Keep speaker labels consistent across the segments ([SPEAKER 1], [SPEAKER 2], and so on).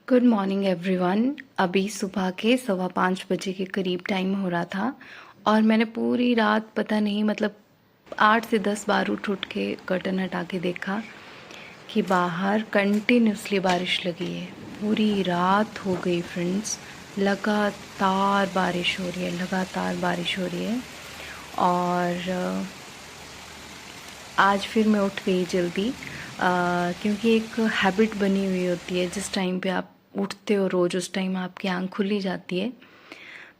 [SPEAKER 1] Good morning everyone. अभी सुबह के 5:15 बजे के करीब टाइम हो रहा था और मैंने पूरी रात पता नहीं मतलब 8 से 10 बार उठ उठ के कर्टन हटा के देखा कि बाहर कंटिन्यूसली बारिश लगी है। पूरी रात हो गई फ्रेंड्स, लगातार बारिश हो रही है, लगातार बारिश हो रही है। और आज फिर मैं उठ गई जल्दी, क्योंकि एक हैबिट बनी हुई होती है। जिस टाइम पे आप उठते हो रोज़ उस टाइम आपकी आँख खुली जाती है।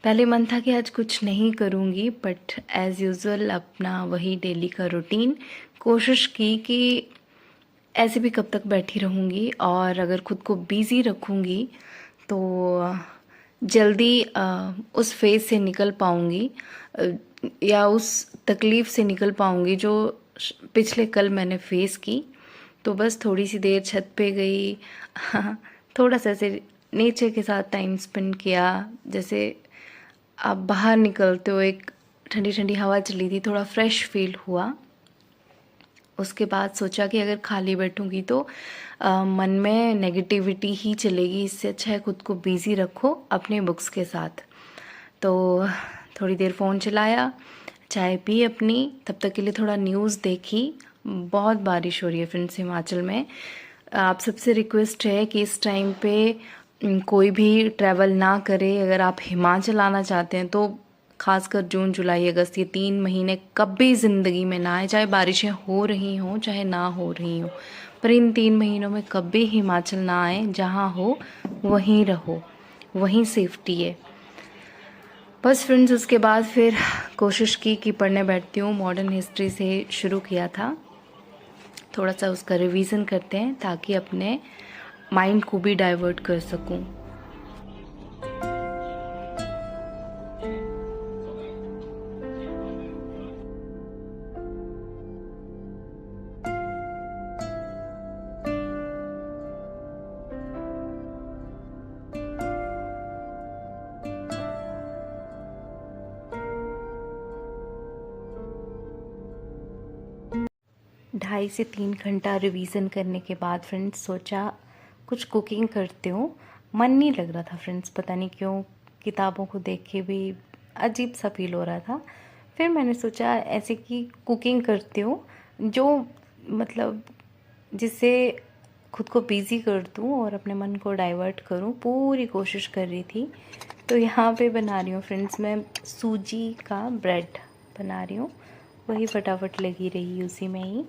[SPEAKER 1] पहले मन था कि आज कुछ नहीं करूँगी, बट एज़ यूज़ुअल अपना वही डेली का रूटीन। कोशिश की कि ऐसे भी कब तक बैठी रहूँगी, और अगर खुद को बिज़ी रखूँगी तो जल्दी उस फेज़ से निकल पाऊँगी, या उस तकलीफ़ से निकल पाऊँगी जो पिछले कल मैंने फ़ेस की। तो बस थोड़ी सी देर छत पे गई, थोड़ा सा ऐसे नेचर के साथ टाइम स्पेंड किया। जैसे आप बाहर निकलते हो, एक ठंडी ठंडी हवा चली थी, थोड़ा फ्रेश फील हुआ। उसके बाद सोचा कि अगर खाली बैठूंगी तो मन में नेगेटिविटी ही चलेगी, इससे अच्छा है खुद को बिज़ी रखो अपने बुक्स के साथ। तो थोड़ी देर फ़ोन चलाया, चाय पी अपनी, तब तक के लिए थोड़ा न्यूज़ देखी। बहुत बारिश हो रही है फ्रेंड्स हिमाचल में। आप सबसे रिक्वेस्ट है कि इस टाइम पे कोई भी ट्रैवल ना करे। अगर आप हिमाचल आना चाहते हैं तो खासकर जून जुलाई अगस्त, ये 3 महीने कभी ज़िंदगी में ना आए। चाहे बारिशें हो रही हों चाहे ना हो रही हों, पर इन 3 महीनों में कभी हिमाचल ना आए। जहाँ हो वहीं रहो, वहीं सेफ्टी है। बस फ्रेंड्स, उसके बाद फिर कोशिश की कि पढ़ने बैठती हूँ। मॉडर्न हिस्ट्री से शुरू किया था, थोड़ा सा उसका रिवीजन करते हैं ताकि अपने माइंड को भी डाइवर्ट कर सकूं। 2.5 से 3 घंटा रिवीजन करने के बाद फ्रेंड्स सोचा कुछ कुकिंग करती हूँ। मन नहीं लग रहा था फ्रेंड्स, पता नहीं क्यों, किताबों को देख के भी अजीब सा फील हो रहा था। फिर मैंने सोचा ऐसे कि कुकिंग करती हूँ जो मतलब जिससे खुद को बिज़ी कर दूँ और अपने मन को डाइवर्ट करूँ। पूरी कोशिश कर रही थी। तो यहाँ पे बना रही हूँ फ्रेंड्स, मैं सूजी का ब्रेड बना रही हूँ। वही फटाफट लगी रही उसी में ही।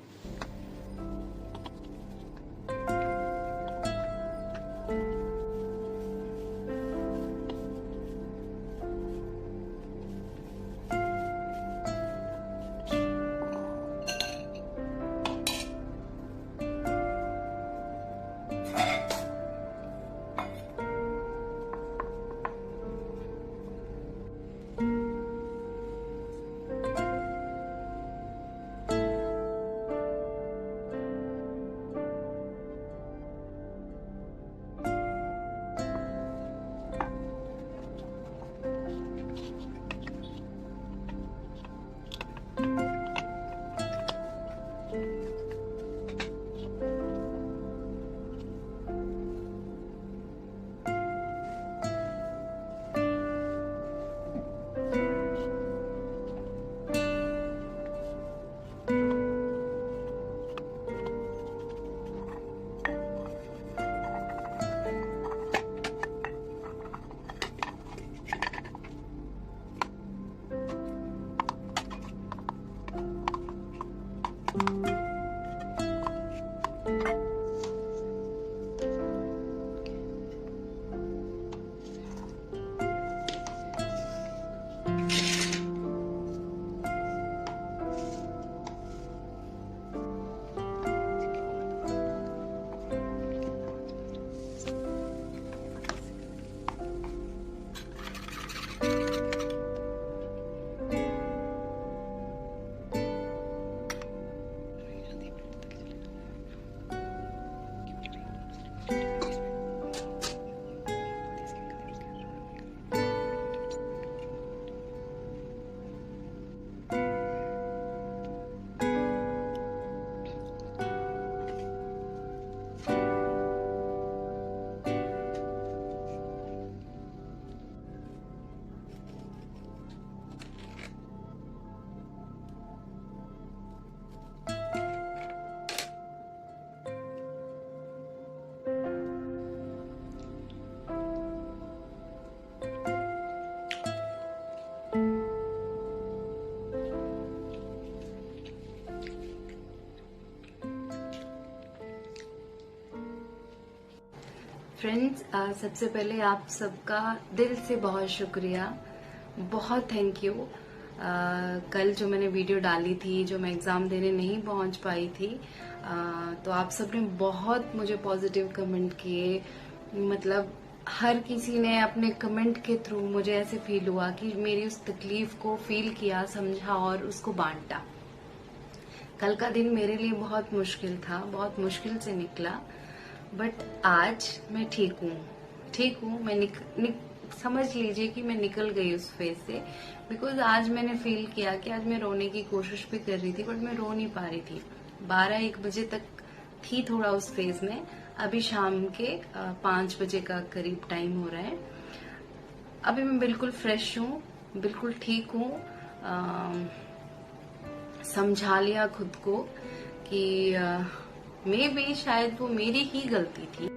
[SPEAKER 1] फ्रेंड्स, सबसे पहले आप सबका दिल से बहुत शुक्रिया, बहुत थैंक यू। कल जो मैंने वीडियो डाली थी, जो मैं एग्ज़ाम देने नहीं पहुंच पाई थी, तो आप सबने बहुत मुझे पॉजिटिव कमेंट किए। मतलब हर किसी ने अपने कमेंट के थ्रू मुझे ऐसे फील हुआ कि मेरी उस तकलीफ को फील किया, समझा और उसको बांटा। कल का दिन मेरे लिए बहुत मुश्किल था, बहुत मुश्किल से निकला, बट आज मैं ठीक हूँ। मैं समझ लीजिए कि मैं निकल गई उस फेज से, बिकॉज आज मैंने फील किया कि आज मैं रोने की कोशिश भी कर रही थी, बट मैं रो नहीं पा रही थी। 12-1 बजे तक थी थोड़ा उस फेज में। अभी शाम के 5 बजे का करीब टाइम हो रहा है। अभी मैं बिल्कुल फ्रेश हूँ, बिल्कुल ठीक हूँ। समझा लिया खुद को कि मे भी शायद वो मेरी ही गलती थी,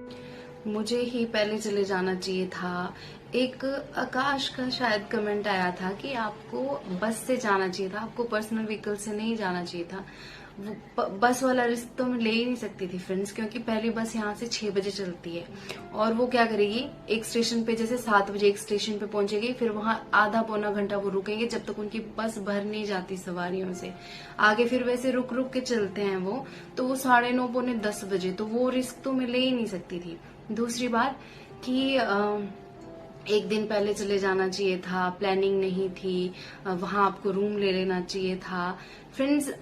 [SPEAKER 1] मुझे ही पहले चले जाना चाहिए था। एक आकाश का शायद कमेंट आया था कि आपको बस से जाना चाहिए था, आपको पर्सनल व्हीकल से नहीं जाना चाहिए था। वो बस वाला रिस्क तो मैं ले ही नहीं सकती थी फ्रेंड्स, क्योंकि पहली बस यहाँ से 6 बजे चलती है और वो क्या करेगी, एक स्टेशन पे जैसे 7 बजे एक स्टेशन पे पहुंचेगी, फिर वहां आधा पौना घंटा वो रुकेंगे जब तक उनकी बस भर नहीं जाती सवारियों से। आगे फिर वैसे रुक रुक के चलते हैं वो, तो वो 9:30 पौने 10 बजे, तो वो रिस्क तो मैं ले ही नहीं सकती थी। दूसरी बात कि एक दिन पहले चले जाना चाहिए था, प्लानिंग नहीं थी, वहां आपको रूम ले लेना चाहिए था। फ्रेंड्स,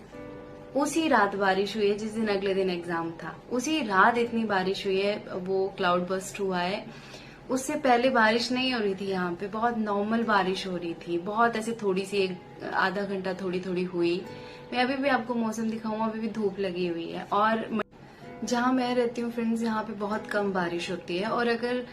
[SPEAKER 1] उसी रात बारिश हुई है जिस दिन अगले दिन एग्जाम था, उसी रात इतनी बारिश हुई है, वो क्लाउड बस्ट हुआ है। उससे पहले बारिश नहीं हो रही थी यहाँ पे, बहुत नॉर्मल बारिश हो रही थी, बहुत ऐसे थोड़ी सी, एक आधा घंटा थोड़ी थोड़ी हुई। मैं अभी भी आपको मौसम दिखाऊं, अभी भी धूप लगी हुई है। और जहाँ मैं रहती हूँ फ्रेंड्स, यहाँ पे बहुत कम बारिश होती है। और अगर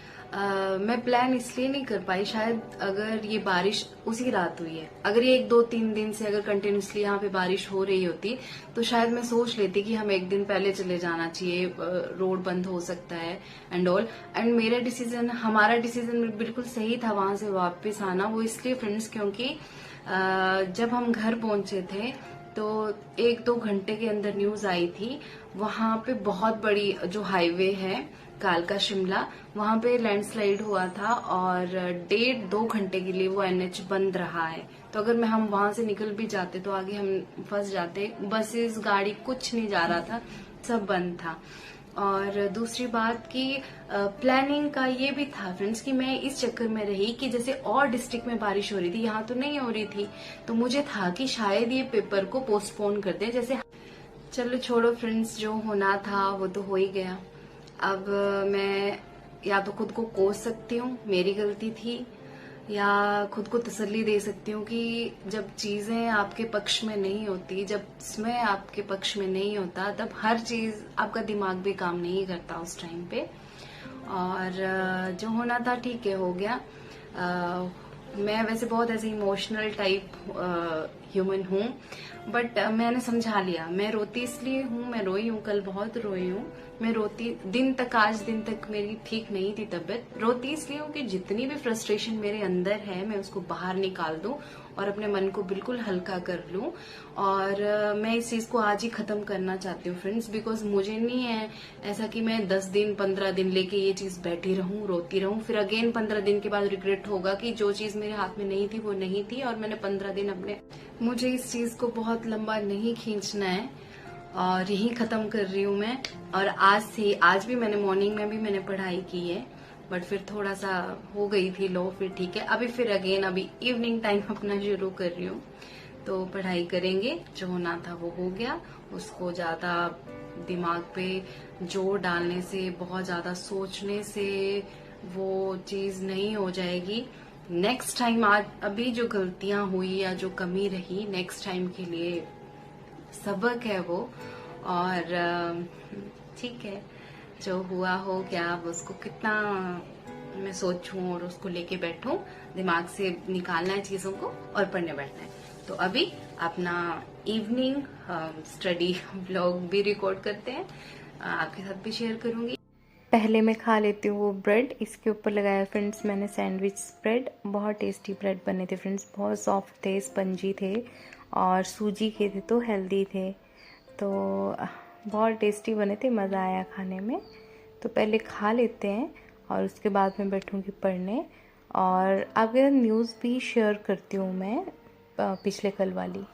[SPEAKER 1] मैं प्लान इसलिए नहीं कर पाई, शायद अगर ये बारिश उसी रात हुई है, अगर ये 1-2-3 दिन से अगर कंटिन्यूसली यहाँ पे बारिश हो रही होती, तो शायद मैं सोच लेती कि हम एक दिन पहले चले जाना चाहिए, रोड बंद हो सकता है एंड ऑल। एंड हमारा डिसीजन बिल्कुल सही था वहां से वापस आना। वो इसलिए फ्रेंड्स क्योंकि जब हम घर पहुंचे थे तो 1-2 घंटे के अंदर न्यूज आई थी, वहां पे बहुत बड़ी जो हाईवे है कालका शिमला, वहां पे लैंडस्लाइड हुआ था और 1.5-2 घंटे के लिए वो एनएच बंद रहा है। तो अगर हम वहां से निकल भी जाते तो आगे हम फंस जाते। बसेस, गाड़ी कुछ नहीं जा रहा था, सब बंद था। और दूसरी बात की प्लानिंग का ये भी था फ्रेंड्स कि मैं इस चक्कर में रही कि जैसे और डिस्ट्रिक्ट में बारिश हो रही थी, यहाँ तो नहीं हो रही थी, तो मुझे था कि शायद ये पेपर को पोस्टपोन कर दें। जैसे चलो छोड़ो फ्रेंड्स, जो होना था वो तो हो ही गया। अब मैं या तो खुद को कोस सकती हूँ, मेरी गलती थी, या खुद को तसल्ली दे सकती हूँ कि जब चीजें आपके पक्ष में नहीं होती, जब समय आपके पक्ष में नहीं होता, तब हर चीज, आपका दिमाग भी काम नहीं करता उस टाइम पे। और जो होना था ठीक है, हो गया। मैं वैसे बहुत ऐसे इमोशनल टाइप ह्यूमन हूँ, बट मैंने समझा लिया। मैं रोती इसलिए हूँ, मैं रोई हूँ, कल बहुत रोई हूँ। मैं रोती आज दिन तक मेरी ठीक नहीं थी तबीयत। रोती इसलिए हूँ कि जितनी भी फ्रस्ट्रेशन मेरे अंदर है मैं उसको बाहर निकाल दूं और अपने मन को बिल्कुल हल्का कर लूं। और मैं इस चीज को आज ही खत्म करना चाहती हूँ फ्रेंड्स, बिकॉज मुझे नहीं है ऐसा कि मैं 10 दिन 15 दिन लेके ये चीज बैठी रहूं, रोती रहूं, फिर अगेन 15 दिन के बाद रिग्रेट होगा कि जो चीज मेरे हाथ में नहीं थी वो नहीं थी और मैंने 15 दिन अपने, मुझे इस चीज को बहुत लंबा नहीं खींचना है और यही खत्म कर रही हूँ मैं। और आज भी मैंने मॉर्निंग में भी मैंने पढ़ाई की है, बट फिर थोड़ा सा हो गई थी लो, फिर ठीक है। अभी फिर अगेन अभी इवनिंग टाइम अपना शुरू कर रही हूँ, तो पढ़ाई करेंगे। जो होना था वो हो गया, उसको ज्यादा दिमाग पे जोर डालने से, बहुत ज्यादा सोचने से वो चीज नहीं हो जाएगी। नेक्स्ट टाइम, आज अभी जो गलतियां हुई या जो कमी रही, नेक्स्ट टाइम के लिए सबक है वो। और ठीक है, जो हुआ हो गया, अब उसको कितना मैं सोचूं और उसको लेके बैठूं, दिमाग से निकालना है चीजों को और पढ़ने बैठना है। तो अभी अपना इवनिंग स्टडी व्लॉग भी रिकॉर्ड करते हैं, आपके साथ भी शेयर करूंगी। पहले मैं खा लेती हूँ वो ब्रेड, इसके ऊपर लगाया फ्रेंड्स मैंने सैंडविच ब्रेड। बहुत टेस्टी ब्रेड बने थे फ्रेंड्स, बहुत सॉफ्ट थे, स्पंजी थे और सूजी के थे तो हेल्दी थे, तो बहुत टेस्टी बने थे, मज़ा आया खाने में। तो पहले खा लेते हैं और उसके बाद मैं बैठूँगी पढ़ने। और आपके साथ न्यूज़ भी शेयर करती हूँ मैं, पिछले कल वाली।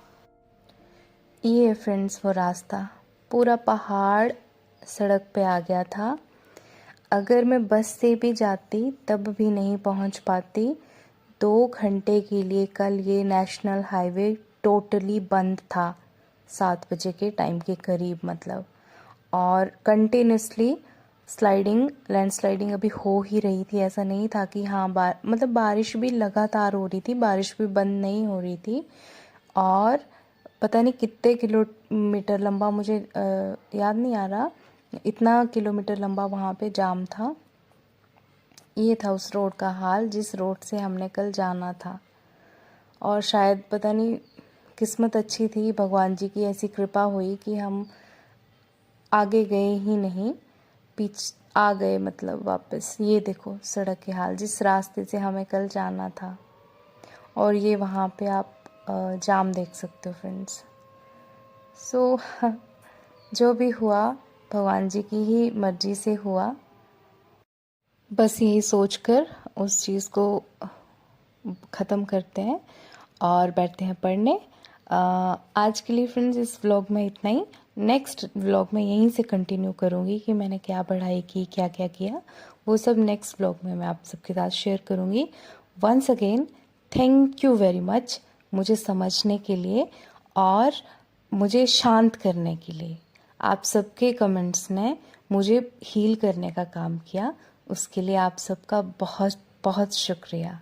[SPEAKER 1] ये है फ्रेंड्स वो रास्ता, पूरा पहाड़ सड़क पे आ गया था। अगर मैं बस से भी जाती तब भी नहीं पहुंच पाती। 2 घंटे के लिए कल ये नेशनल हाईवे टोटली बंद था, 7 बजे के टाइम के करीब मतलब। और कंटिन्यूसली लैंडस्लाइडिंग अभी हो ही रही थी। ऐसा नहीं था कि हाँ मतलब बारिश भी लगातार हो रही थी, बारिश भी बंद नहीं हो रही थी। और पता नहीं कितने किलोमीटर लंबा, मुझे याद नहीं आ रहा, इतना किलोमीटर लंबा वहाँ पे जाम था। ये था उस रोड का हाल जिस रोड से हमने कल जाना था। और शायद पता नहीं किस्मत अच्छी थी, भगवान जी की ऐसी कृपा हुई कि हम आगे गए ही नहीं, आ गए मतलब वापस। ये देखो सड़क के हाल, जिस रास्ते से हमें कल जाना था। और ये वहाँ पे आप जाम देख सकते हो फ्रेंड्स। सो जो भी हुआ भगवान जी की ही मर्जी से हुआ। बस यही सोचकर उस चीज़ को ख़त्म करते हैं और बैठते हैं पढ़ने। आज के लिए फ्रेंड्स इस व्लॉग में इतना ही। नेक्स्ट व्लॉग में यहीं से कंटिन्यू करूँगी कि मैंने क्या पढ़ाई की, क्या क्या किया, वो सब नेक्स्ट व्लॉग में मैं आप सबके साथ शेयर करूँगी। Once again thank you very much मुझे समझने के लिए और मुझे शांत करने के लिए। आप सबके कमेंट्स ने मुझे हील करने का काम किया, उसके लिए आप सबका बहुत बहुत शुक्रिया।